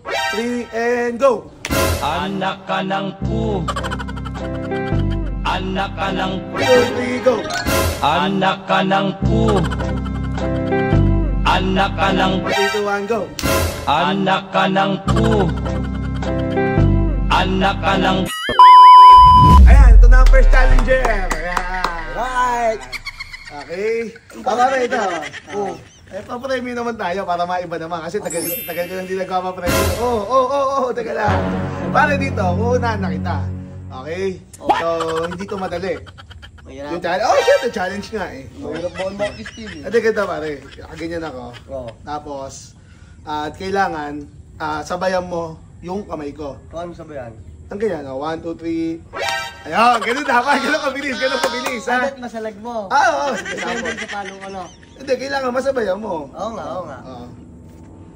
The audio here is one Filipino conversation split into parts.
3, and go! Anak ka ng pu. Anak ka ng pu. 2, 3, go! Anak ka ng pu. Anak ka ng pu. 3, 2, 1, go! Anak ka ng pu. Anak ka ng pu. Ayan, ito na ang first challenger. Ayan. Right. Okay. Pare, ito. Eh, papremyo naman tayo para maiba naman. Kasi tagal ko nang hindi nagpapapremyo. Taga lang. Pare dito, uunahan na kita. Okay? So, hindi to madali. Yung challenge, syempre, challenge nga eh. Mahirap ba ang bakis team? Ate, ganda pare. Ganyan ako. Tapos, at kailangan, sabayan mo yung kamay ko. Paano sabayan? Ang ganyan, 1, 2, 3. Ayun, ganun dapat. Ganun kabilis, ha? Sabat masalag mo. Oo, sige, Saan sabot. din sa palong ano? Hindi, kailangan masabayan mo. Oo nga.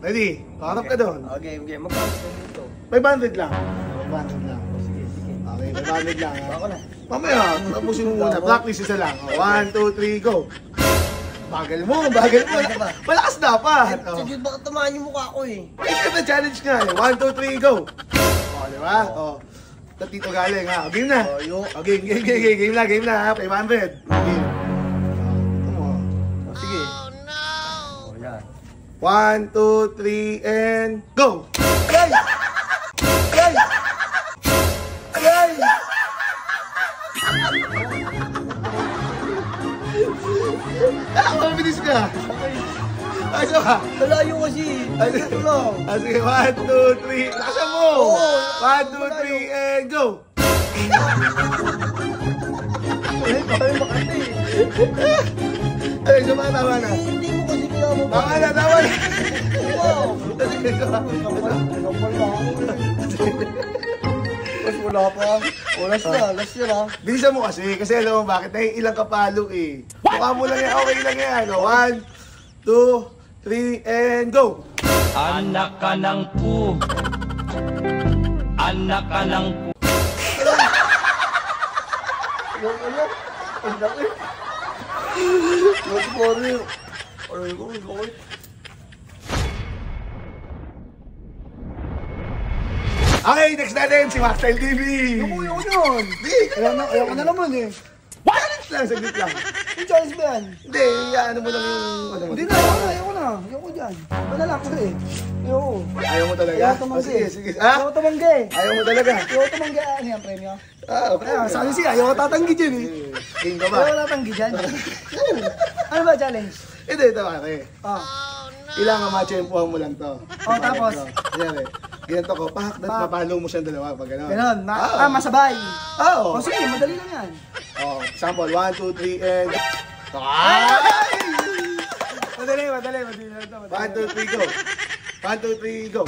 Ready? Harap ka doon. Okay. Magkano dito? 500 lang. 500 lang. Sige. Okay, 500 lang, ha? Ako na. Mamaya, tapusin mo muna. Practice isa lang. 1, 2, 3, go. Bagal mo. Malakas dapat. Sige, baka tamaan yung mukha ko eh. Ito challenge nga eh. 1, 2, 3, go. Di ba? Dito galing, ha? Game na. Game na, ha? 500. Game. Ito mo. Sige. Oh, yan. 1, 2, 3, and go! Aray! Mabilis ka! Asa ka? Malayo kasi. Ito lang. Sige, 1, 2, 3. Lakasan mo! 1, 2, 3, and go! Ay, makati. Ay, tama na. Hindi mo kasi pinamabay. Tama na. Wow! Sige, Kapal na ako eh. Mas wala pa. Last year ha. bilisan mo kasi alam mo bakit? Ilang kapalo eh. Mukha mo lang yan, okay lang yan. 1, 2, 3, and go! Anak ka ng pu. Anak ka ng pu. Ang laki. Sorry. Aray ko. Okay, next natin si Maxstyle TV. Yung yun. Ayaw ko na naman eh. Challenge lang, saglit lang. Yung challenge ba yan? Hindi, ano mo lang yung ano mo. Hindi na, ayaw ko dyan. Wala ko eh. Ayaw. Ayaw mo talaga? Ayaw tumanggi. Sige. Ayaw tumanggi. Ayaw mo talaga? Ayaw tumanggi. Ano yung premyo? Okay. Sabi siya, ayaw tatanggi dyan eh. Game ka ba? Ayaw tatanggi dyan. Ano ba challenge? Hindi, ito pare. Kailangan ma-champuhan mo lang to. Tapos? Ayan ganito ko, mapalo mo siyang dalawa pag gano'n. Ganon, masabay. Oo. Sige, madali lang yan. Example, 1, 2, 3, and... Madali. 1, 2, 3, go. 1, 2, 3, go.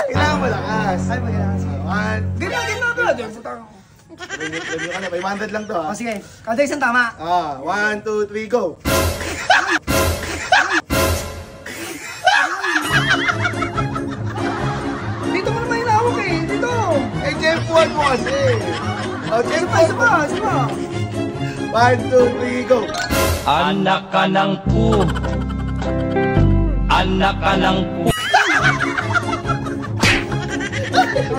Kailangan malakas. Ay, magalas. 1, Ganyan. review ka na, 500 lang to ha. Sige, kada isang tama. 1, 2, 3, go. Dito mo naman hinawak eh. Dito. Champuhan mo kasi. Isa pa. 1, 2, 3, go. Anak ka ng pu. Anak ka ng pu.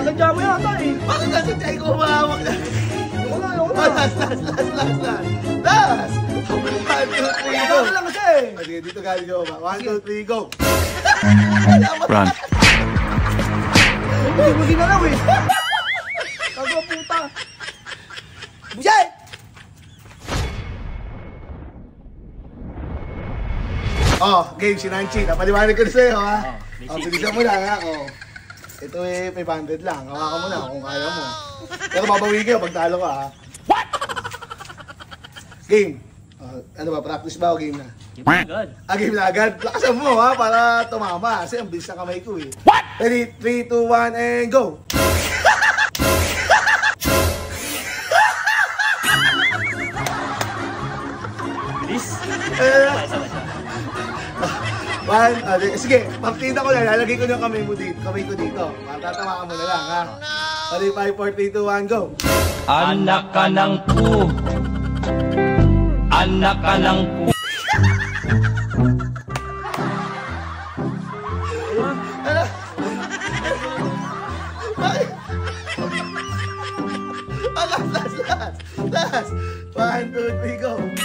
Nagdya mo yata eh. Bakit nasa tiyan ko mahawak na? Ayoko na. Last! 1, 2, 3, go! Ayoko lang kasi. Sige, dito galing ko ba? 1, 2, 3, go! Run. Hindi mo ginalaw eh. Kago puta. Buset! Game si Nanchi. Napaliwanag ko na sa'yo, ha? Bilisan mo lang, ha? Ito eh, 500 lang. Hawakan mo na kung kaya mo. Pero babawi kayo pag talo ka, ha? What? Game. Ano ba, practice ba o game na? Game na agad. Lakasan mo, ha? Para tumama. Kasi ang bilis na kamay ko, eh. What? Ready? 3, 2, 1, and go! Bilis. Sige, partida ko lang. Lalagay ko yung kamay ko dito. Matatawa ka mo na lang, ha? 5, 4, 3, 2, 1, go! Anak ka ng pu. Anak ka ng pu. Last. 1, 2, 3, go.